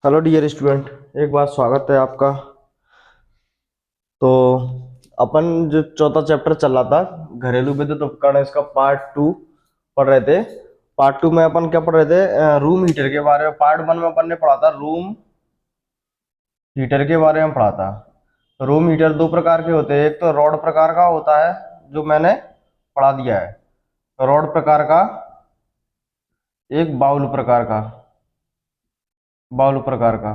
Hello dear student, एक बार स्वागत है आपका। तो अपन जो चौथा चैप्टर चल रहा था घरेलू विद्युत उपकरण, इसका पार्ट टू पढ़ रहे थे। पार्ट टू में अपन क्या पढ़ रहे थे? रूम हीटर के बारे में। पार्ट वन में अपन ने पढ़ा था रूम हीटर के बारे में पढ़ा था। रूम हीटर दो प्रकार के होते हैं, एक तो रॉड प्रकार का होता है जो मैंने पढ़ा दिया है, रॉड प्रकार का, एक बाउल प्रकार का।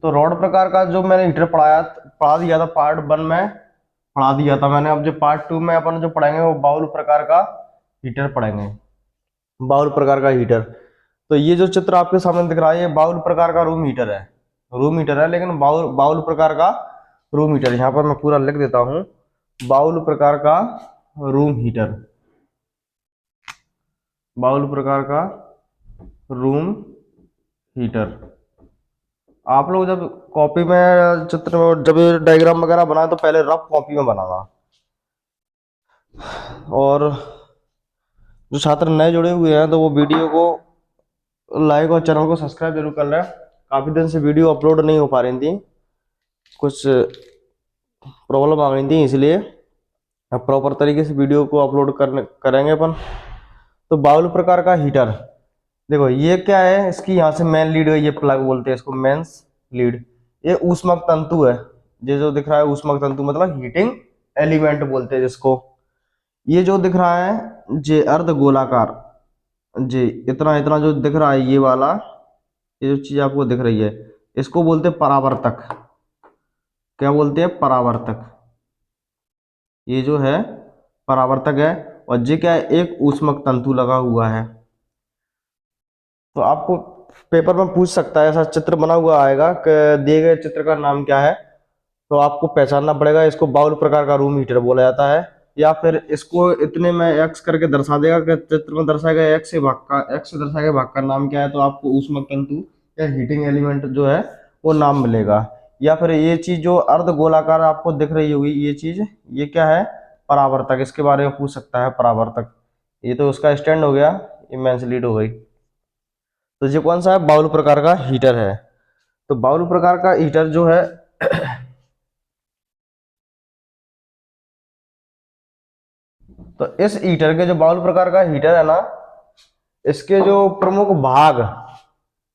तो रॉड प्रकार का जो मैंने हीटर पढ़ा दिया था पार्ट वन में, पढ़ा दिया था मैंने। अब जो पार्ट टू में अपन जो पढ़ेंगे वो बाउल प्रकार का हीटर पढ़ेंगे। बाउल प्रकार का हीटर, तो ये जो चित्र आपके सामने दिख रहा है ये बाउल प्रकार का रूम हीटर है, लेकिन बाउल बाउल प्रकार का रूम हीटर। यहाँ पर मैं पूरा लिख देता हूँ, बाउल प्रकार का रूम हीटर, बाउल प्रकार का रूम हीटर। आप लोग जब कॉपी में चित्र, जब डायग्राम वगैरह बनाए तो पहले रफ कॉपी में बनाना। और जो छात्र नए जुड़े हुए हैं तो वो वीडियो को लाइक और चैनल को सब्सक्राइब जरूर कर लें। काफी दिन से वीडियो अपलोड नहीं हो पा रही थी, कुछ प्रॉब्लम आ गई थी, इसलिए अब प्रॉपर तरीके से वीडियो को अपलोड करेंगे अपन। तो बाउल प्रकार का हीटर, देखो ये क्या है, इसकी यहाँ से मेन लीड है, ये प्लग बोलते हैं इसको, मेंस लीड। ये ऊष्मक तंतु है, ये जो दिख रहा है ऊष्मक तंतु मतलब हीटिंग एलिमेंट बोलते हैं जिसको। ये जो दिख रहा है ये अर्ध गोलाकार, जी इतना इतना जो दिख रहा है ये वाला, ये जो चीज आपको दिख रही है इसको बोलते हैं परावर्तक। क्या बोलते हैं? परावर्तक। ये जो है परावर्तक है। और ये क्या है? एक ऊष्मक तंतु लगा हुआ है। तो आपको पेपर में पूछ सकता है, ऐसा चित्र बना हुआ आएगा कि दिए गए चित्र का नाम क्या है, तो आपको पहचानना पड़ेगा इसको बाउल प्रकार का रूम हीटर बोला जाता है, या फिर इसको इतने में एक्स करके दर्शा देगा कि चित्र में दर्शाया गया एक्स से दर्शाए गए भाग का नाम क्या है, तो आपको ऊष्मक तंतु या हीटिंग एलिमेंट जो है वो नाम मिलेगा। या फिर ये चीज जो अर्ध गोलाकार आपको दिख रही होगी ये चीज, ये क्या है? परावर्तक। इसके बारे में पूछ सकता है, परावर्तक। ये तो उसका स्टैंड हो गया, इमेंस लीड हो गई। तो ये कौन सा है? बाउल प्रकार का हीटर है। तो बाउल प्रकार का हीटर जो है तो इस हीटर के, जो बाउल प्रकार का हीटर है ना, इसके जो प्रमुख भाग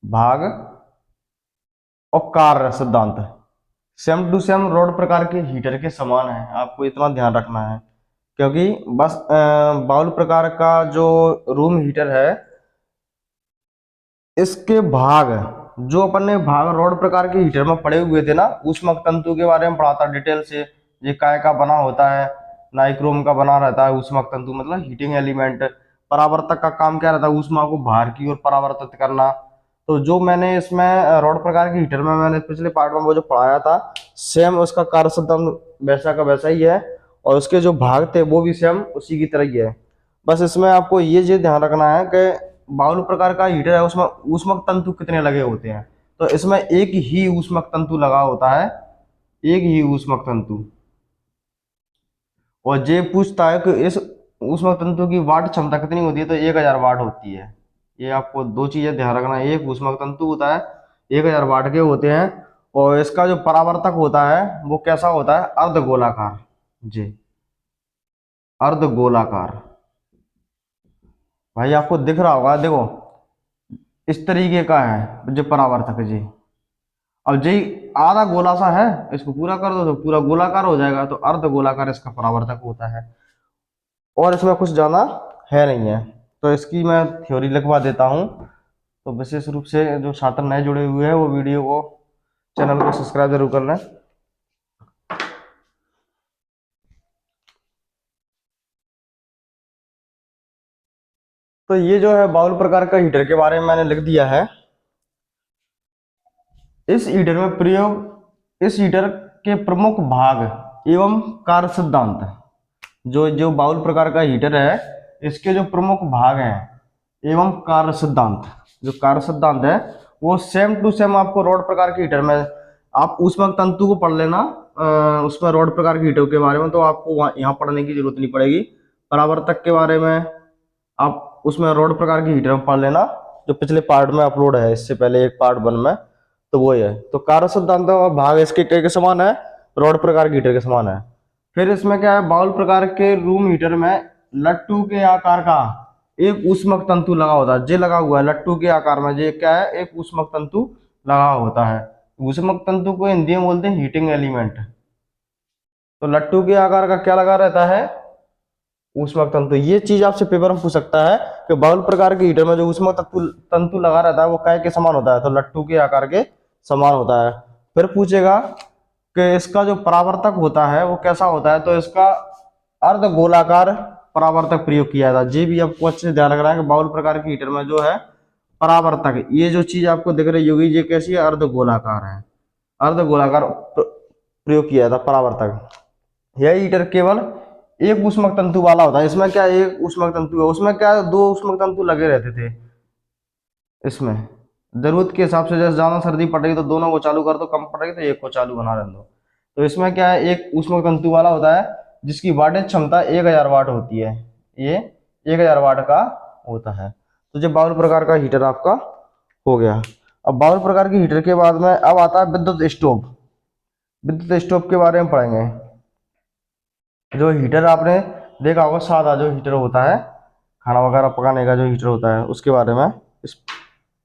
भाग और कार्य सिद्धांत सेम टू सेम रोड प्रकार के हीटर के समान है। आपको इतना ध्यान रखना है, क्योंकि बस बाउल प्रकार का जो रूम हीटर है इसके भाग, जो अपन ने भाग रोड प्रकार के हीटर में पड़े हुए थे ना, ऊष्मक तंतु के बारे में पढ़ा था डिटेल से। ये काय का बना होता है? नाइक्रोम का बना रहता है ऊष्मक तंतु, मतलब हीटिंग एलिमेंट। परावर्तक का काम क्या रहता है? ऊष्मा को बाहर की ओर परावर्तित करना। तो जो मैंने इसमें रोड प्रकार के हीटर में मैंने पिछले पार्ट में वो जो पढ़ाया था, सेम उसका कार्य सिद्धांत वैसा का वैसा ही है, और उसके जो भाग थे वो भी सेम उसी की तरह ही है। बस इसमें आपको ये ध्यान रखना है कि बाउल प्रकार का हीटर है उसमें ऊष्मक तंतु कितने लगे होते हैं। तो इसमें एक ही ऊष्मक तंतु लगा होता है, एक ही ऊष्मक तंतु। और ये पूछता है कि इस ऊष्मक तंतु की वाट क्षमता कितनी होती है, तो 1000 वाट होती है। ये आपको दो चीजें ध्यान रखना है, एक ऊष्मक तंतु होता है 1000 वाट के होते हैं, और इसका जो परावर्तक होता है वो कैसा होता है? अर्धगोलाकार। जी, अर्धगोलाकार। भाई आपको दिख रहा होगा, देखो इस तरीके का है जो परावर्तक जी। अब जी आधा गोला सा है, इसको पूरा कर दो तो पूरा गोलाकार हो जाएगा, तो अर्ध गोलाकार इसका परावर्तक होता है। और इसमें कुछ ज्यादा है नहीं है, तो इसकी मैं थ्योरी लिखवा देता हूँ। तो विशेष रूप से जो छात्र नए जुड़े हुए हैं वो वीडियो को, चैनल को सब्सक्राइब जरूर कर लें। तो ये जो है बाउल प्रकार का हीटर के बारे में मैंने लिख दिया है। इस हीटर में प्रयोग, इस हीटर के प्रमुख भाग एवं कार्य सिद्धांत, जो जो बाउल प्रकार का हीटर है इसके जो प्रमुख भाग हैं एवं कार्य सिद्धांत, जो कार्य सिद्धांत है वो सेम टू सेम आपको रॉड प्रकार के हीटर में, आप ऊष्मक तंतु को पढ़ लेना उसमें रॉड प्रकार के हीटर के बारे में, तो आपको यहाँ पढ़ने की जरूरत नहीं पड़ेगी। परावर्तक के बारे में आप उसमें रॉड प्रकार के हीटर में पढ़ लेना, जो पिछले पार्ट में अपलोड है, इससे पहले एक पार्ट वन में। तो वो है। तो कार्य सिद्धांत और भाग इसके के समान है, रॉड प्रकार के हीटर के समान है। फिर इसमें क्या है, बाउल प्रकार के रूम हीटर में लट्टू के आकार का एक ऊष्मक तंतु लगा होता है। जे लगा हुआ है लट्टू के आकार में, जे क्या है, एक ऊष्मक तंतु लगा होता है। ऊष्मक तंतु को हिंदी में बोलते हैं हीटिंग एलिमेंट। तो लट्टू के आकार का क्या लगा रहता है, ऊष्मक तंतु। ये चीज आपसे पेपर में पूछ सकता है कि बाउल प्रकार के हीटर में जो ऊष्मक तंतु तंतु लगा रहता है वो काय के समान होता है, तो लट्टू के आकार के समान होता है। फिर पूछेगा कि इसका जो परावर्तक होता है वो कैसा होता है, तो इसका अर्ध गोलाकार परावर्तक प्रयोग किया जाता है। जी भी आपको अच्छे से ध्यान रखना है कि बाउल प्रकार के हीटर में जो है परावर्तक, ये जो चीज आपको दिख रही होगी ये कैसी है, अर्ध गोलाकार है। अर्ध गोलाकार प्रयोग किया जाता परावर्तक। यह हीटर केवल एक ऊष्मक तंतु वाला होता है। इसमें क्या एक ऊष्मक तंतु है, उसमें क्या दो ऊष्मक तंतु लगे रहते थे। इसमें जरूरत के हिसाब से जैसे ज्यादा सर्दी पड़ रही तो दोनों को चालू कर दो, कम पड़ रही तो एक को चालू बना रहने दो। तो इसमें क्या है, एक ऊष्मक तंतु वाला होता है जिसकी वाटेज क्षमता 1000 वाट होती है। ये 1000 वाट का होता है। तो जो बाउल प्रकार का हीटर आपका हो गया। अब बाउल प्रकार की हीटर के बाद में अब आता है विद्युत स्टोव। विद्युत स्टोव के बारे में पढ़ेंगे। जो हीटर आपने देखा होगा, सादा जो हीटर होता है खाना वगैरह पकाने का जो हीटर होता है, उसके बारे में इस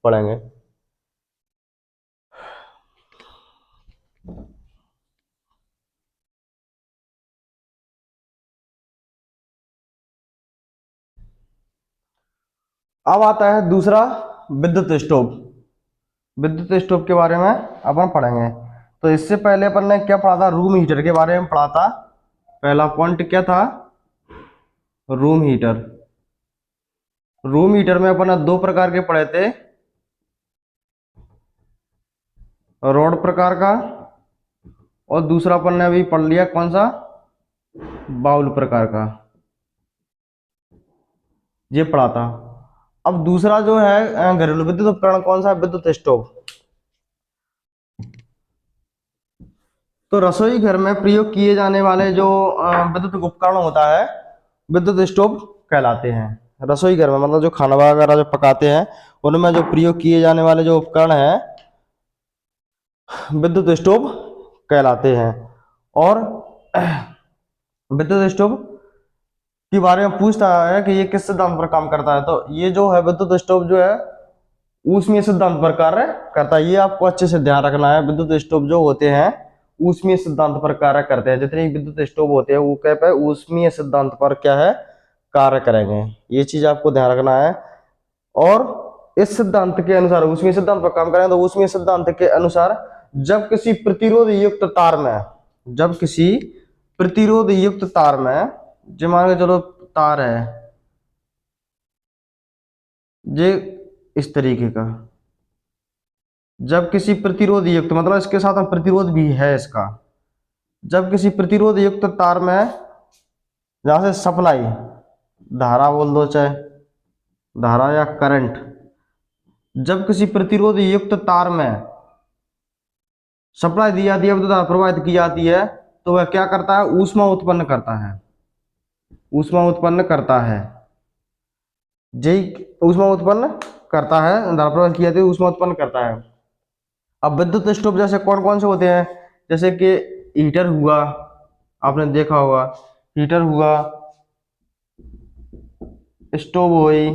पढ़ेंगे। अब आता है दूसरा, विद्युत स्टोव। विद्युत स्टोव के बारे में अपन पढ़ेंगे। तो इससे पहले अपन ने क्या पढ़ा था, रूम हीटर के बारे में पढ़ा था। पहला पॉइंट क्या था, रूम हीटर। रूम हीटर में अपन ने दो प्रकार के पढ़े थे, रॉड प्रकार का, और दूसरा अपन ने अभी पढ़ लिया कौन सा, बाउल प्रकार का, ये पढ़ा था। अब दूसरा जो है घरेलू विद्युत उपकरण कौन सा है, विद्युत स्टोव। तो रसोई घर में प्रयोग किए जाने वाले जो विद्युत उपकरण होता है, विद्युत स्टोव कहलाते हैं। रसोई घर में मतलब जो खाना वगैरह जो पकाते हैं उनमें जो प्रयोग किए जाने वाले जो उपकरण हैं विद्युत स्टोव कहलाते हैं। और विद्युत स्टोव के बारे में पूछता है कि ये किस सिद्धांत पर काम करता है, तो ये जो है विद्युत स्टोव जो है ऊष्मीय सिद्धांत पर कार्य करता है। ये आपको अच्छे से ध्यान रखना है। विद्युत स्टोव जो होते हैं ऊष्मीय सिद्धांत पर कार्य करते हैं। जितने विद्युत स्टोव होते हैं वो क्या है, ऊष्मीय सिद्धांत पर क्या है, कार्य करेंगे। ये चीज आपको ध्यान रखना है। और इस सिद्धांत के अनुसार ऊष्मीय सिद्धांत पर काम करेंगे तो ऊष्मीय सिद्धांत के अनुसार जब किसी प्रतिरोध युक्त तार में, जब किसी प्रतिरोध युक्त तार में, जो मान के चलो तार है जे इस तरीके का, जब किसी प्रतिरोध युक्त मतलब इसके साथ में प्रतिरोध भी है इसका, जब किसी प्रतिरोध युक्त तार में जहां से सप्लाई, धारा बोल दो चाहे धारा या करंट, जब किसी प्रतिरोध युक्त तार में सप्लाई दी जाती है, विद्युत धारा प्रवाहित की जाती है, तो वह क्या करता है, ऊष्मा उत्पन्न करता है। ऊष्मा उत्पन्न करता है, जी ऊष्मा उत्पन्न करता है, धारा प्रवाहित की जाती है, ऊष्मा उत्पन्न करता है। अब विद्युत स्टोव जैसे कौन कौन से होते हैं, जैसे कि हीटर हुआ, आपने देखा होगा हीटर हुआ, स्टोव हुई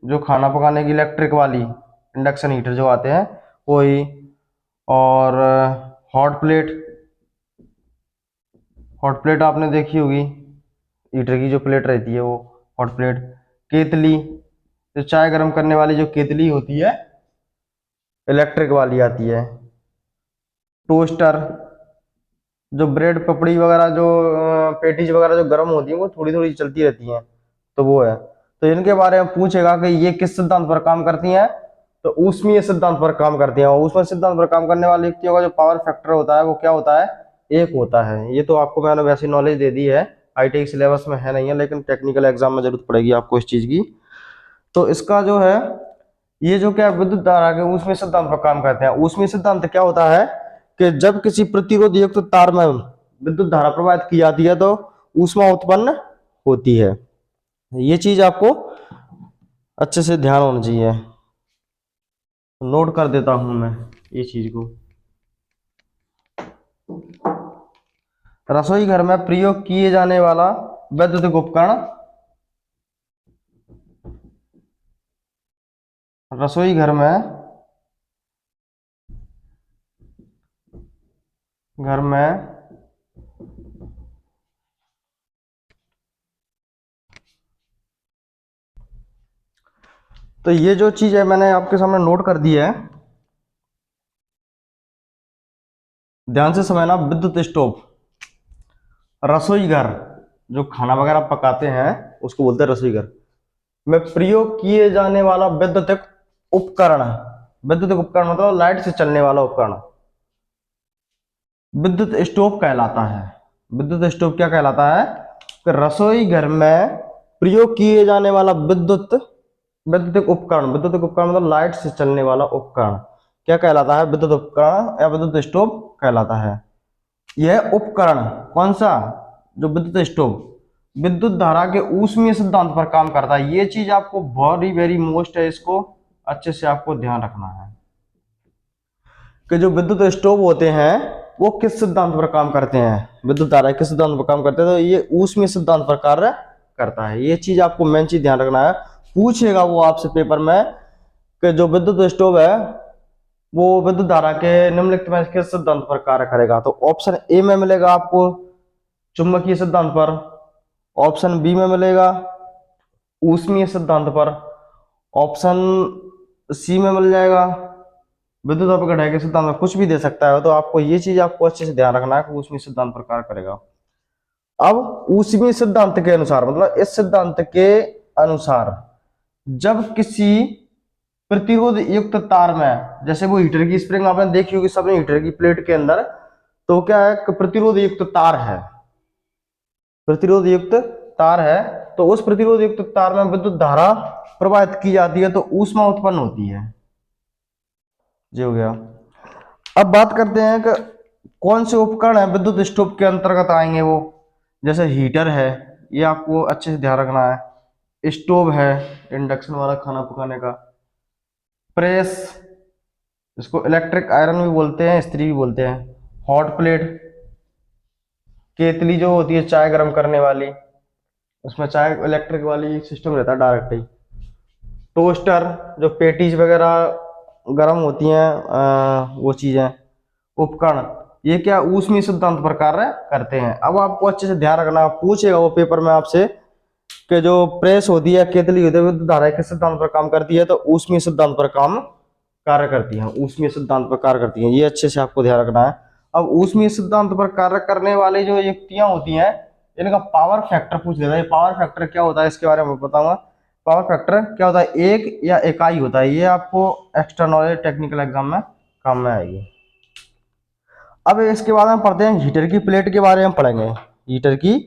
जो खाना पकाने की इलेक्ट्रिक वाली, इंडक्शन हीटर जो आते हैं वो ही, और हॉट प्लेट, हॉट प्लेट आपने देखी होगी, हीटर की जो प्लेट रहती है वो हॉट प्लेट। केतली, जो चाय गर्म करने वाली जो केतली होती है इलेक्ट्रिक वाली आती है। टोस्टर, जो ब्रेड पपड़ी वगैरह जो पेटीज वगैरह जो गर्म होती है वो थोड़ी थोड़ी चलती रहती हैं, तो वो है। तो इनके बारे में पूछेगा कि ये किस सिद्धांत पर काम करती हैं, तो ऊष्मीय सिद्धांत पर काम करती हैं। ऊष्मीय सिद्धांत पर काम करने वाले व्यक्तियों का जो पावर फैक्टर होता है वो क्या होता है, एक होता है। ये तो आपको मैंने वैसी नॉलेज दे दी है, आईटीआई सिलेबस में है नहीं है, लेकिन टेक्निकल एग्जाम में जरूरत पड़ेगी आपको इस चीज की। तो इसका जो है ये जो क्या विद्युत धारा के ऊष्मीय सिद्धांत पर काम करते हैं। ऊष्मीय सिद्धांत क्या होता है कि जब किसी प्रतिरोध युक्त तार में विद्युत धारा प्रवाहित की जाती है तो ऊष्मा उत्पन्न होती है। ये चीज आपको अच्छे से ध्यान होना चाहिए। नोट कर देता हूं मैं ये चीज को। रसोई घर में प्रयोग किए जाने वाला वैद्युतिक उपकरण, रसोई घर में तो ये जो चीज है मैंने आपके सामने नोट कर दी है, ध्यान से समझना। विद्युत स्टोव, रसोई घर, जो खाना वगैरह पकाते हैं उसको बोलते हैं रसोई घर में प्रयोग किए जाने वाला वैद्युतिक उपकरण। वैद्युतिक उपकरण मतलब लाइट से चलने वाला उपकरण विद्युत स्टोव कहलाता है। विद्युत स्टोव क्या कहलाता है कि रसोई घर में प्रयोग किए जाने वाला वैद्युतिक उपकरण, विद्युतिक उपकरण मतलब लाइट से चलने वाला उपकरण क्या कहलाता है, विद्युत उपकरण या विद्युत स्टोव कहलाता है। यह उपकरण कौन सा, जो विद्युत स्टोव विद्युत धारा के ऊष्मीय सिद्धांत पर काम करता है। ये चीज आपको वेरी वेरी मोस्ट है, इसको अच्छे से आपको ध्यान रखना है कि जो विद्युत स्टोव होते हैं वो किस सिद्धांत पर काम करते हैं, विद्युत धारा किस सिद्धांत पर काम करते हैं, तो ये ऊष्मीय सिद्धांत पर कार्य करता है। ये चीज आपको मेन चीज ध्यान रखना है। पूछेगा वो आपसे पेपर में कि जो विद्युत स्टोव है वो विद्युत धारा के निम्नलिखित में किस सिद्धांत पर कार्य करेगा, तो ऑप्शन ए में मिलेगा आपको चुंबकीय सिद्धांत पर, ऑप्शन बी में मिलेगा ऊष्मीय सिद्धांत पर, ऑप्शन सी में मिल जाएगा विद्युत अपघटन के सिद्धांत में, कुछ भी दे सकता है। तो आपको ये चीज आपको अच्छे से ध्यान रखना है कि ऊष्मीय सिद्धांत पर कार्य करेगा। अब ऊष्मीय सिद्धांत के अनुसार मतलब इस सिद्धांत के अनुसार जब किसी प्रतिरोध युक्त तार में, जैसे वो हीटर की स्प्रिंग आपने देखी होगी सबने हीटर की प्लेट के अंदर, तो क्या है प्रतिरोध युक्त तार है, प्रतिरोध युक्त तार है, तो उस प्रतिरोध युक्त तार में विद्युत धारा प्रवाहित की जाती है तो ऊष्मा उत्पन्न होती है। जी हो गया। अब बात करते हैं कि कौन से उपकरण है विद्युत स्टोव के अंतर्गत आएंगे। वो जैसे हीटर है, ये आपको अच्छे से ध्यान रखना है। स्टोव है इंडक्शन वाला खाना पकाने का। प्रेस, इसको इलेक्ट्रिक आयरन भी बोलते हैं, इस्त्री भी बोलते हैं। हॉट प्लेट, केतली जो होती है चाय गर्म करने वाली, उसमें चाय इलेक्ट्रिक वाली सिस्टम रहता है डायरेक्ट ही। टोस्टर, जो पेटीज वगैरह गर्म होती हैं वो चीजें, उपकरण, ये क्या ऊष्मीय सिद्धांत पर कार्य करते हैं। अब आपको अच्छे से ध्यान रखना, पूछेगा वो पेपर में आपसे कि जो प्रेस होती है केतली होती है विद्युत धारा किस सिद्धांत पर काम करती है, तो ऊष्मीय सिद्धांत पर काम कार्य करती है, ऊष्मीय सिद्धांत पर कार्य करती हैं। ये अच्छे से आपको ध्यान रखना है। अब ऊष्मीय सिद्धांत पर कार्य करने वाली जो युक्तियां होती हैं इनका पावर फैक्टर पूछ लेता है। पावर फैक्टर क्या होता है इसके बारे में बताऊंगा। पावर फैक्टर क्या होता है, एक या इकाई होता है। ये आपको एक्स्ट्रा नॉलेज टेक्निकल एग्जाम में काम में आएगी। अब इसके बाद में पढ़ते हैं हीटर की प्लेट के बारे में पढ़ेंगे। हीटर की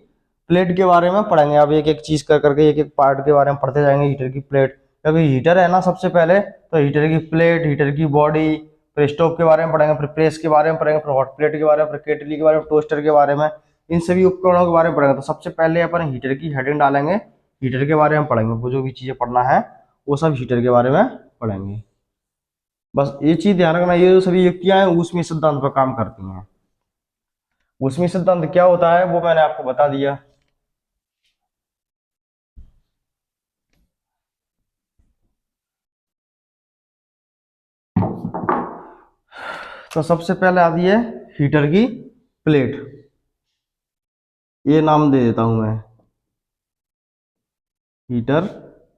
प्लेट के बारे में पढ़ेंगे। अब एक एक चीज कर करके एक एक पार्ट के बारे में पढ़ते जाएंगे। हीटर की प्लेट, क्योंकि हीटर है ना सबसे पहले, तो हीटर की प्लेट, हीटर की बॉडी, फिर स्टोव के बारे में पढ़ेंगे, फिर प्रेस के बारे में पढ़ेंगे, फिर हॉट प्लेट के बारे में, फिर केटली के बारे में, टोस्टर के बारे में, इन सभी उपकरणों के बारे में पढ़ेंगे। तो सबसे पहले अपन हीटर की हेडिंग डालेंगे, हीटर के बारे में पढ़ेंगे। वो जो भी चीजें पढ़ना है वो सब हीटर के बारे में पढ़ेंगे। बस ये चीज ध्यान रखना, ये जो सभी युक्तियां हैं ऊष्मीय सिद्धांत पर काम करती हैं। ऊष्मीय सिद्धांत क्या होता है वो मैंने आपको बता दिया। तो सबसे पहले आती है हीटर की प्लेट, ये नाम दे देता हूं मैं, हीटर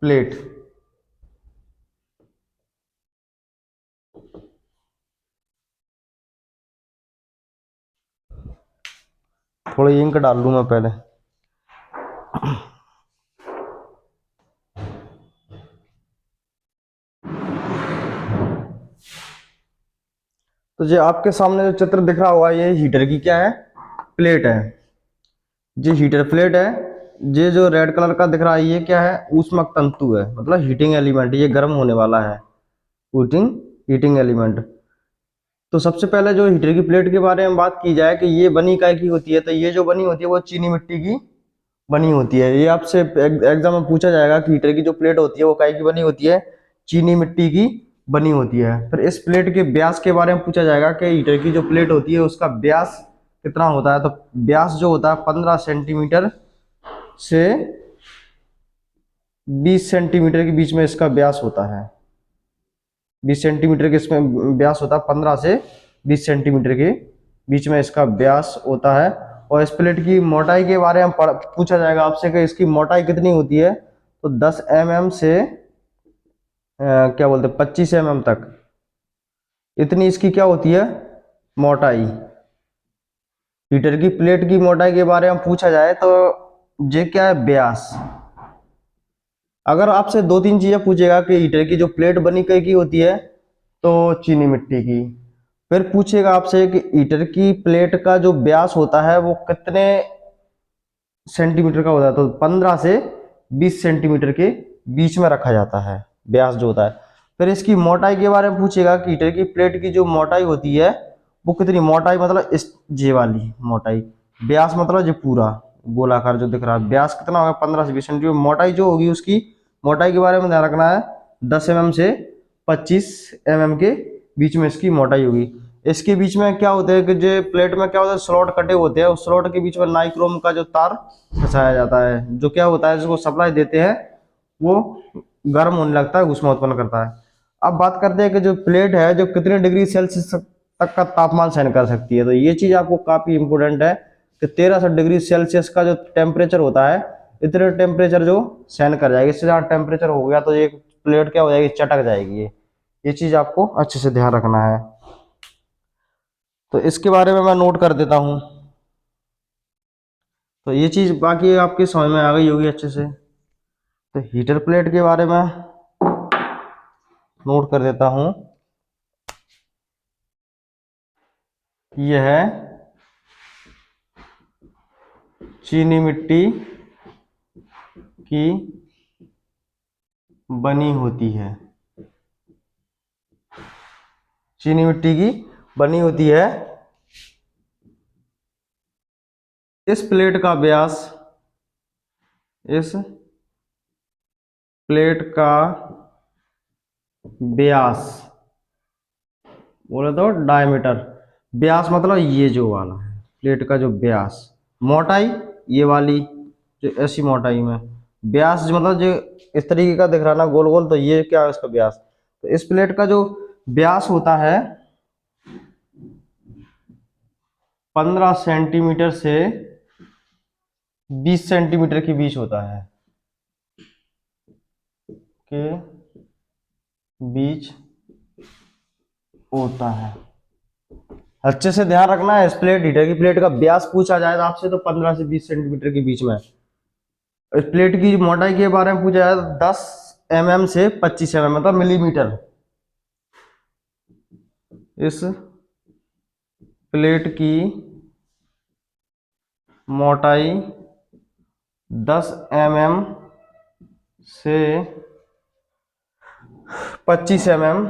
प्लेट। थोड़ा इंक डाल लूं मैं पहले। तो जो आपके सामने जो चित्र दिख रहा हुआ ये हीटर की क्या है, प्लेट है। ये हीटर प्लेट है। ये जो रेड कलर का दिख रहा है ये क्या है, ऊष्मक तंतु है, मतलब हीटिंग एलिमेंट। ये गर्म होने वाला है, हीटिंग हीटिंग एलिमेंट। तो सबसे पहले जो हीटर की प्लेट के बारे में बात की जाए कि ये बनी काय की होती है, तो ये जो बनी होती है वो चीनी मिट्टी की बनी होती है। ये आपसे एग्जाम में पूछा जाएगा कि हीटर की जो प्लेट होती है वो काय की बनी होती है, चीनी मिट्टी की बनी होती है। फिर इस प्लेट के व्यास के बारे में पूछा जाएगा कि हीटर की जो प्लेट होती है उसका व्यास कितना होता है। तो व्यास जो होता है 15 सेंटीमीटर से 20 सेंटीमीटर के बीच में इसका व्यास होता है। 20 सेंटीमीटर के इसमें व्यास होता है, 15 से 20 सेंटीमीटर के बीच में इसका व्यास होता है। और इस प्लेट की मोटाई के बारे में पूछा जाएगा आपसे कि इसकी मोटाई कितनी होती है। तो 10 mm से क्या बोलते हैं 25 mm तक, इतनी इसकी क्या होती है मोटाई। हीटर की प्लेट की मोटाई के बारे में पूछा जाए तो ये क्या है व्यास। अगर आपसे दो तीन चीजें पूछेगा कि हीटर की जो प्लेट बनी कई की होती है, तो चीनी मिट्टी की। फिर पूछेगा आपसे कि हीटर की प्लेट का जो व्यास होता है वो कितने सेंटीमीटर का होता है। तो 15 से 20 सेंटीमीटर के बीच में रखा जाता है व्यास जो होता है। फिर इसकी मोटाई के बारे में पूछेगा कि हीटर की प्लेट की जो मोटाई होती है वो कितनी, मोटाई मतलब इस जे वाली मोटाई, व्यास मतलब जो पूरा गोलाकार जो दिख रहा है, व्यास कितना होगा 15 से 20 सेंटीमीटर। मोटाई जो होगी उसकी मोटाई के बारे में ध्यान रखना है, 10 mm से 25 mm के बीच में इसकी मोटाई होगी। इसके बीच में क्या होता है कि जो प्लेट में क्या होता है स्लॉट कटे होते हैं, उस स्लॉट के बीच में नाइक्रोम का जो तार फंसाया जाता है, जो क्या होता है जिसको सप्लाई देते हैं वो गर्म होने लगता है, ऊष्मा उत्पन्न करता है। अब बात करते हैं कि जो प्लेट है जो कितने डिग्री सेल्सियस तक का तापमान सहन कर सकती है। तो ये चीज आपको काफी इंपोर्टेंट है कि 1300 डिग्री सेल्सियस का जो टेम्परेचर होता है, इतने टेम्परेचर जो सहन कर जाएगी। इससे ज्यादा टेम्परेचर हो गया तो ये प्लेट क्या हो जाएगी, चटक जाएगी। ये चीज आपको अच्छे से ध्यान रखना है। तो इसके बारे में मैं नोट कर देता हूं। तो ये चीज बाकी आपकी समझ में आ गई होगी अच्छे से। तो हीटर प्लेट के बारे में नोट कर देता हूं। यह चीनी मिट्टी की बनी होती है, चीनी मिट्टी की बनी होती है। इस प्लेट का व्यास, इस प्लेट का व्यास बोले तो डायमीटर, व्यास मतलब ये जो वाला है प्लेट का जो व्यास, मोटाई ये वाली जो ऐसी मोटाई में, व्यास जो मतलब जो इस तरीके का दिख रहा ना गोल गोल, तो ये क्या है इसका व्यास। तो इस प्लेट का जो व्यास होता है 15 सेंटीमीटर से 20 सेंटीमीटर के बीच होता है, के बीच होता है। अच्छे से ध्यान रखना है, इस प्लेट हीटर की प्लेट का व्यास पूछा जाए आपसे तो 15 से 20 सेंटीमीटर के बीच में। इस प्लेट की मोटाई के बारे में पूछा जाए तो 10 mm से 25 mm मतलब मिलीमीटर। इस प्लेट की मोटाई 10 mm से 25 mm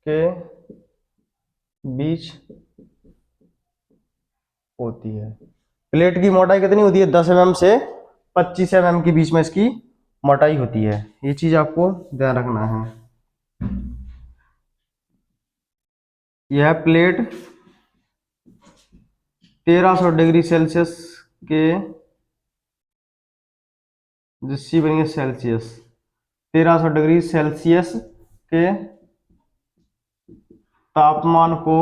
के बीच होती है। प्लेट की मोटाई कितनी होती है 10 mm से 25 mm के बीच में इसकी मोटाई होती है। ये चीज आपको ध्यान रखना है। यह प्लेट 1300 डिग्री सेल्सियस के, जिसकी बनेंगे सेल्सियस, 1300 डिग्री सेल्सियस के तापमान को,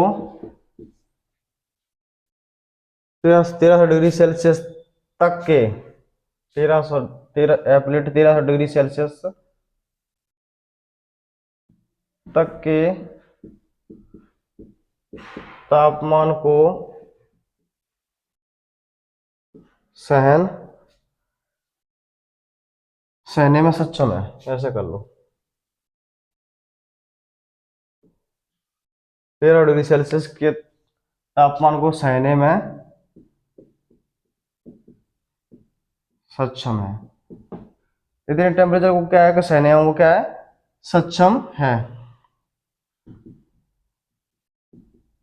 1300 डिग्री सेल्सियस तक के, 1300 प्लेट 1300 डिग्री सेल्सियस तक के तापमान को सहन सहने में सक्षम है, ऐसे कर लो। 1300 डिग्री सेल्सियस के तापमान को सहने में सक्षम है। इतने टेम्परेचर को क्या है कि सहने में वो क्या है, सक्षम है।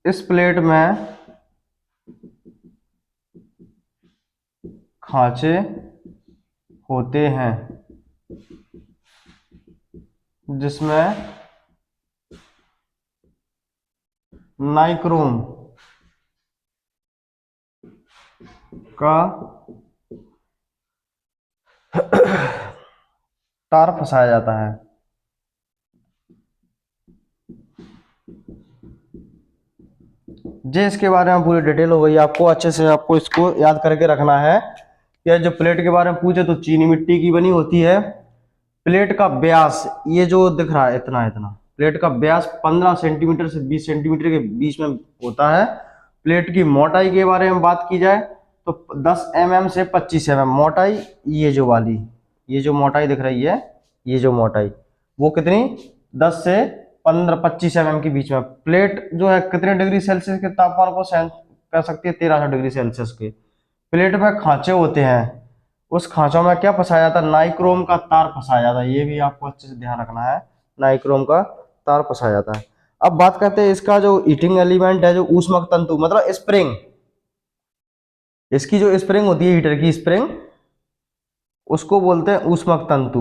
इस प्लेट में खांचे होते हैं जिसमें नाइक्रोम का तार फंसाया जाता है। जे इसके बारे में पूरी डिटेल हो गई आपको, अच्छे से आपको इसको याद करके रखना है। यह जो प्लेट के बारे में पूछे तो चीनी मिट्टी की बनी होती है। प्लेट का व्यास, ये जो दिख रहा है इतना इतना, प्लेट का व्यास 15 सेंटीमीटर से 20 सेंटीमीटर के बीच में होता है। प्लेट की मोटाई के बारे में बात की जाए तो 10 mm से 25 mm मोटाई, ये जो वाली, ये जो मोटाई दिख रही है, ये जो मोटाई वो कितनी, 10 से 25 mm के बीच में। प्लेट जो है कितने डिग्री सेल्सियस के तापमान को सहन कर सकती है, 1300 डिग्री सेल्सियस के। प्लेट में खांचे होते हैं, उस खांचों में क्या फंसाया जाता है, नाइक्रोम का तार फंसाया जाता है। ये भी आपको अच्छे से ध्यान रखना है, नाइक्रोम का तार फंसाया जाता है। अब बात करते हैं इसका जो हीटिंग एलिमेंट है, जो ऊष्मक तंतु मतलब स्प्रिंग, इसकी जो स्प्रिंग होती है हीटर की स्प्रिंग, उसको बोलते हैं ऊष्मक तंतु।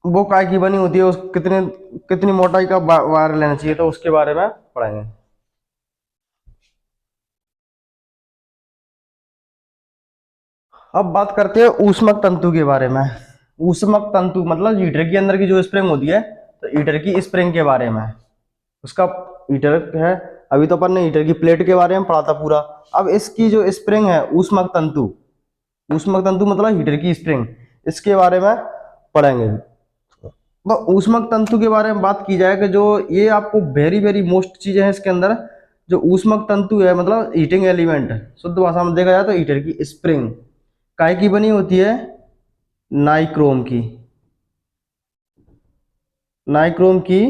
वो काय की बनी होती है, उस कितने कितनी मोटाई का वायर लेना चाहिए, तो उसके बारे में पढ़ेंगे। अब बात करते हैं ऊष्मक तंतु के बारे में। ऊष्मक तंतु मतलब हीटर के अंदर की जो स्प्रिंग होती है, तो हीटर की स्प्रिंग के बारे में, उसका हीटर है, अभी तो अपन ने हीटर की प्लेट के बारे में पढ़ा था पूरा। अब इसकी जो स्प्रिंग है ऊष्मक तंतु, ऊष्मक तंतु मतलब हीटर की स्प्रिंग, इसके बारे में पढ़ेंगे। तो ऊष्मक तंतु के बारे में बात की जाए कि जो ये आपको वेरी वेरी मोस्ट चीजें हैं इसके अंदर। जो ऊष्मक तंतु है मतलब हीटिंग एलिमेंट, शुद्ध भाषा में देखा जाए तो हीटर की स्प्रिंग काय की बनी होती है, नाइक्रोम की, नाइक्रोम की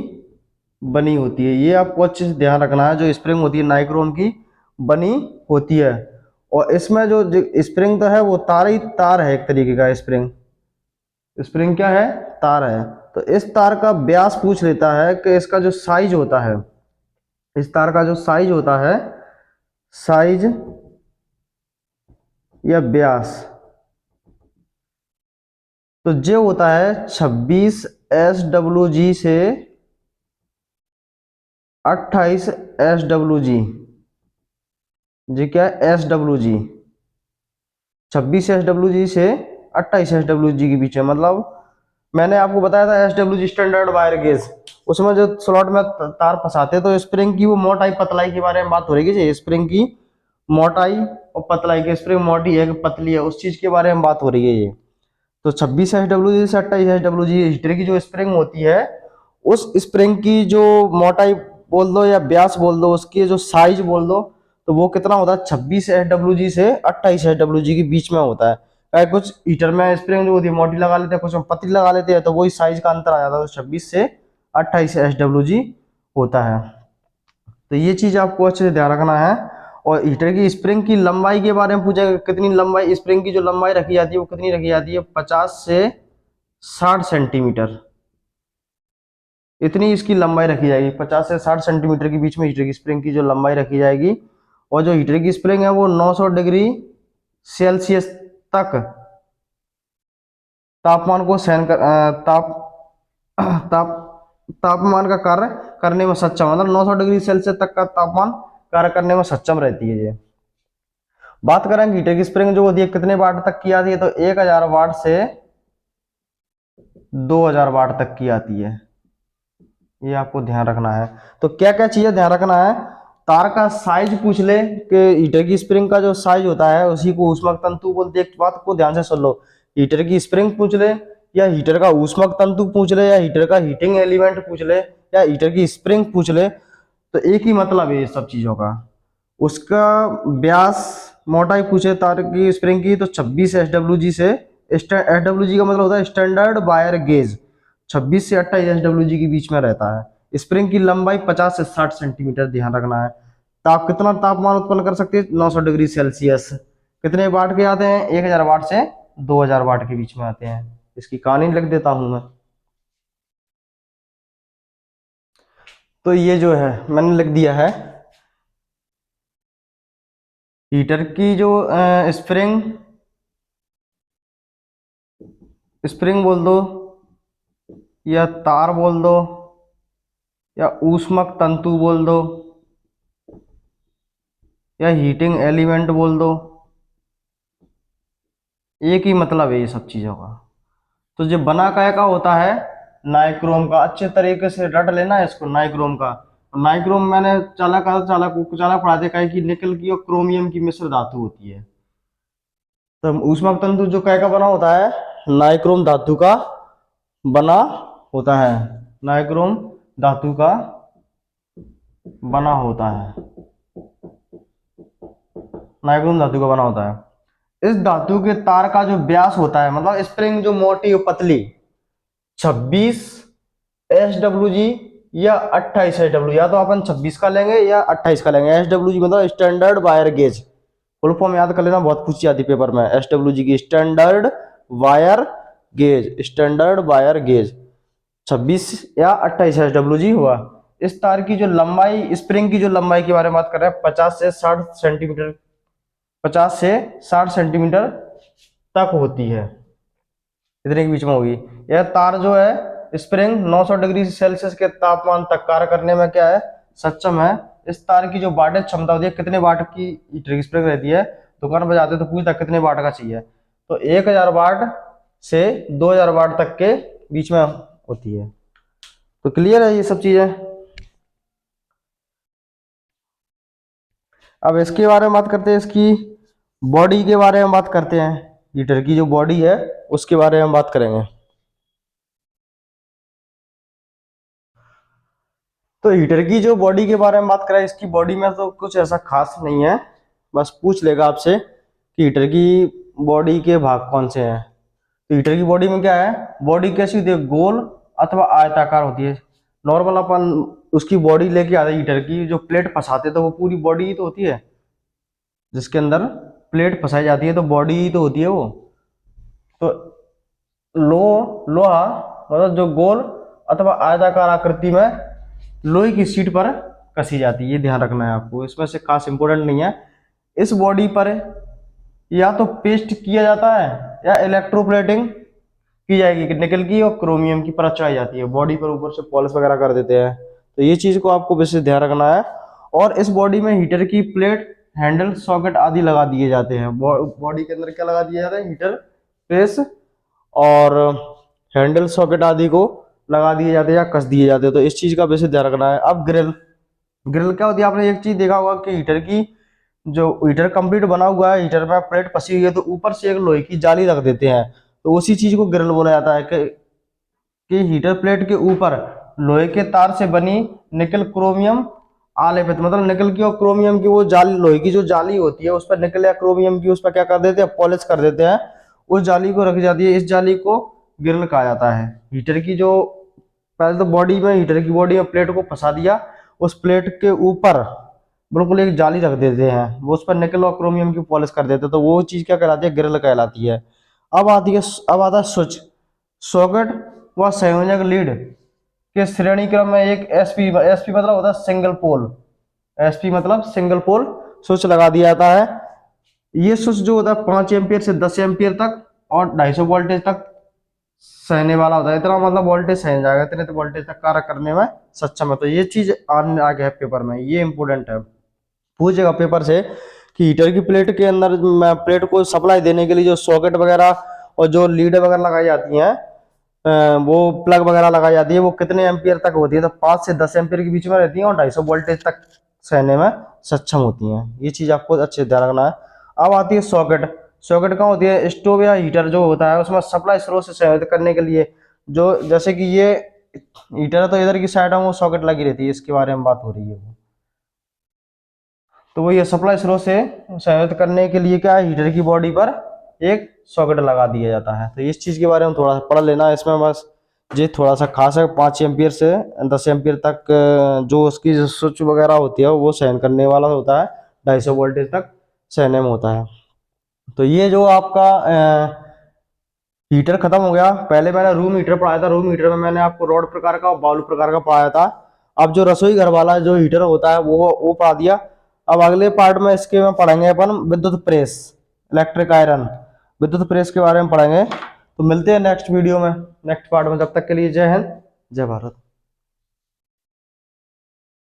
बनी होती है। ये आपको अच्छे से ध्यान रखना है, जो स्प्रिंग होती है नाइक्रोम की बनी होती है। और इसमें जो स्प्रिंग तो है वो तार ही तार है, एक तरीके का स्प्रिंग, स्प्रिंग क्या है, तार है। तो इस तार का व्यास पूछ लेता है कि इसका जो साइज होता है, इस तार का जो साइज होता है, साइज या व्यास, तो जो होता है 26 SWG से 28 SWG। जी क्या है, SWG, 26 SWG से 28 SWG के बीच है। मतलब मैंने आपको बताया था SWG स्टैंडर्ड वायर गेज, उसमें जो स्लॉट में तार फंसाते हैं, तो स्प्रिंग की वो मोटाई पतलाई के बारे में बात हो रही है। स्प्रिंग की मोटाई और पतलाई की, स्प्रिंग मोटी है कि पतली है, उस चीज के बारे में बात हो रही है ये। तो 26 SWG से 28 SWG हीटर की जो स्प्रिंग होती है, उस स्प्रिंग की जो मोटाई बोल दो या व्यास बोल दो, उसकी जो साइज बोल दो, तो वो कितना होता है, 26 SWG से 28 SWG के बीच में होता है। कुछ हीटर में स्प्रिंग जो होती है मोटी लगा लेते हैं, कुछ में पतली लगा लेते हैं, तो वही साइज का अंतर आ जाता है, तो 26 से 28 SWG होता है। तो ये चीज आपको अच्छे से ध्यान रखना है। और हीटर की स्प्रिंग की लंबाई के बारे में पूछेगा, कितनी लंबाई स्प्रिंग की जो लंबाई रखी जाती है वो कितनी रखी जाती है, 50 से 60 सेंटीमीटर, इतनी इसकी लंबाई रखी जाएगी। 50 से 60 सेंटीमीटर के बीच में हीटर की स्प्रिंग की जो लंबाई रखी जाएगी। और जो हीटर की स्प्रिंग है वो 900 डिग्री सेल्सियस तक तापमान को सहन कर ताप तापमान का कार्य करने में सक्षम, मतलब 900 डिग्री सेल्सियस तक का तापमान कार्य करने में सक्षम रहती है ये। बात करें हीटर की स्प्रिंग जो होती है कितने वाट तक की आती है, तो 1000 वाट से 2000 वाट तक की आती है। ये आपको ध्यान रखना है। तो क्या क्या चीजें ध्यान रखना है, तार का साइज पूछ ले कि हीटर की स्प्रिंग का जो साइज होता है उसी को ऊष्मक तंतु बोलते हैं। एक बात को ध्यान से सुन लो, हीटर की स्प्रिंग पूछ ले या हीटर का ऊष्मक तंतु पूछ ले या हीटर का हीटिंग एलिमेंट पूछ ले या हीटर की स्प्रिंग पूछ ले, तो एक ही मतलब है ये सब चीजों का। उसका व्यास मोटाई पूछे तार की स्प्रिंग की, तो 26 SWG से, SWG का मतलब होता है स्टैंडर्ड वायर गेज, 26 से 28 SWG के बीच में रहता है। स्प्रिंग की लंबाई 50 से 60 सेंटीमीटर, ध्यान रखना है। कितना तापमान उत्पन्न कर सकती है, 900 डिग्री सेल्सियस। कितने वाट के आते हैं, 1000 वाट से 2000 वाट के बीच में आते हैं। इसकी कहानी लिख देता हूं मैं। तो ये जो है मैंने लिख दिया है, हीटर की जो स्प्रिंग स्प्रिंग बोल दो, या तार बोल दो, या ऊष्मक तंतु बोल दो, या हीटिंग एलिमेंट बोल दो, एक ही मतलब है ये सब चीजों का। तो जो बना काय का होता है, नाइक्रोम का। अच्छे तरीके से रट लेना है इसको, नाइक्रोम का। नाइक्रोम मैंने चालक पढ़ा दिया है कि निकल की और क्रोमियम की मिश्र धातु होती है। तो ऊष्मक तंतु जो काय का बना होता है, नाइक्रोम धातु का बना होता है, नाइक्रोम धातु का बना होता है, नाइक्रोम धातु का बना होता है। इस धातु के तार का जो व्यास होता है, मतलब स्प्रिंग जो मोटी और पतली, 26 SWG या 28 SW, या तो अपन 26 का लेंगे या 28 का लेंगे। SWG मतलब standard wire gauge, full form याद कर लेना, बहुत पूछी आती पेपर में। SWG की standard wire gauge, standard wire gauge 26 या 28 SWG हुआ। इस तार की जो लंबाई, स्प्रिंग की जो लंबाई के बारे में बात कर रहे हैं, 50 से 60 सेंटीमीटर, 50 से 60 सेंटीमीटर तक होती है, इतने के बीच में होगी। यह तार जो है स्प्रिंग 900 डिग्री सेल्सियस के तापमान तक कार्य करने में क्या है, सक्षम है। इस तार की जो वाटेज क्षमता होती है, कितने वाट की हीटर स्प्रिंग रहती है, दुकान पर जाते तो पूछता कितने वाट का चाहिए, तो 1000 वाट से 2000 वाट तक के बीच में होती है। तो क्लियर है ये सब चीजें। अब इसके बारे में बात करते हैं, इसकी बॉडी के बारे में बात करते हैं। हीटर की जो बॉडी है उसके बारे में बात करेंगे। तो हीटर की जो बॉडी के बारे में बात करें, इसकी बॉडी में तो कुछ ऐसा खास नहीं है, बस पूछ लेगा आपसे कि हीटर की बॉडी के भाग कौन से हैं। तो हीटर की बॉडी में क्या है, बॉडी कैसी होती है, गोल अथवा आयताकार होती है। नॉर्मल अपन उसकी बॉडी लेके आते हैं, हीटर की जो प्लेट फंसाते तो वो पूरी बॉडी ही तो होती है, जिसके अंदर प्लेट फंसाई जाती है तो बॉडी ही तो होती है वो। तो लोहा मतलब जो गोल अथवा आयताकार आकृति में लोहे की सीट पर कसी जाती है, ये ध्यान रखना है आपको, इसमें से खास इंपोर्टेंट नहीं है। इस बॉडी पर या तो पेस्ट किया जाता है या इलेक्ट्रोप्लेटिंग की जाएगी, निकल की और क्रोमियम की परत चढ़ाई जाती है, बॉडी पर ऊपर से पॉलिश वगैरह कर देते हैं। तो ये चीज को आपको विशेष ध्यान रखना है। और इस बॉडी में हीटर की प्लेट, हैंडल, सॉकेट आदि लगा दिए जाते हैं। बॉडी के अंदर क्या लगा दिया जाता है, हीटर प्रेस और हैंडल, सॉकेट आदि को लगा दिए जाते हैं या कस दिए जाते हैं। तो इस चीज का वैसे ध्यान रखना है। अब ग्रिल, ग्रिल क्या होती है, आपने एक चीज देखा होगा कि हीटर की जो हीटर कंप्लीट बना हुआ है, हीटर में प्लेट फंसी हुई है, तो ऊपर से एक लोहे की जाली रख देते हैं, तो उसी चीज को ग्रिल बोला जाता है। कि हीटर प्लेट के ऊपर लोहे के तार से बनी निकल क्रोमियम आलेपित, मतलब निकल की और क्रोमियम की वो जाली, लोहे की जो जाली होती है उस पर निकल या क्रोमियम की उस पर क्या कर देते हैं, पॉलिश कर देते हैं, उस जाली को रखी जाती है। इस जाली को ग्रिल कहा जाता है। हीटर की जो पहले तो बॉडी में, हीटर की बॉडी में प्लेट को फंसा दिया, उस प्लेट के ऊपर बिल्कुल एक जाली रख देते हैं, वो उस पर निकल और क्रोमियम की पॉलिश कर देते हैं, तो वो चीज क्या कहलाती है, ग्रिल कहलाती है। अब आती है, अब आता है स्विच, सॉकेट व संयोजक लीड के श्रेणी क्रम में एक एसपी, एसपी मतलब होता है सिंगल पोल, एसपी मतलब सिंगल पोल स्विच लगा दिया जाता है। ये स्विच जो होता है 5 एम्पियर से 10 एम्पियर तक और 250 वोल्टेज तक सहने वाला होता है। इतना मतलब वोल्टेज सहन जाएगा, इतने तो वोल्टेज तक कार्य करने में सक्षम है। तो ये चीज आने आ गया है पेपर में, ये इंपोर्टेंट है, पूछेगा पेपर से कि हीटर की प्लेट के अंदर प्लेट को सप्लाई देने के लिए जो सॉकेट वगैरह और जो लीड वगैरह लगाई जाती हैं, वो प्लग वगैरह लगाई जाती है, वो कितने एम्पियर तक होती है, तो 5 से 10 एम्पियर के बीच में रहती है और 250 वोल्टेज तक सहने में सक्षम होती हैं। ये चीज आपको अच्छे से ध्यान रखना है। अब आती है सॉकेट, सॉकेट कहाँ होती है, स्टोव या हीटर जो होता है उसमें सप्लाई स्रोत से संयोजित करने के लिए, जो जैसे कि ये हीटर है तो इधर की साइड में वो सॉकेट लगी रहती है, इसके बारे में बात हो रही है। तो वो ये सप्लाई स्रोत से संयोजित करने के लिए क्या है, हीटर की बॉडी पर एक सॉकेट लगा दिया जाता है। तो इस चीज के बारे में थोड़ा सा पढ़ लेना, इसमें बस ये थोड़ा सा खास है। 5 एम्पियर से 10 एम्पियर तक जो उसकी स्विच वगैरह होती है वो सहन करने वाला होता है, 250 वोल्टेज तक सहने में होता है। तो ये जो आपका हीटर खत्म हो गया। पहले मैंने रूम हीटर पढ़ाया था, रूम हीटर में मैंने आपको रॉड प्रकार का और बाउल प्रकार का पढ़ाया था। अब जो रसोई घर वाला जो हीटर होता है वो पढ़ा दिया। अब अगले पार्ट में इसके में पढ़ेंगे अपन विद्युत प्रेस, इलेक्ट्रिक आयरन, विद्युत प्रेस के बारे में पढ़ेंगे। तो मिलते हैं नेक्स्ट वीडियो में, नेक्स्ट पार्ट में। जब तक के लिए जय हिंद, जय भारत।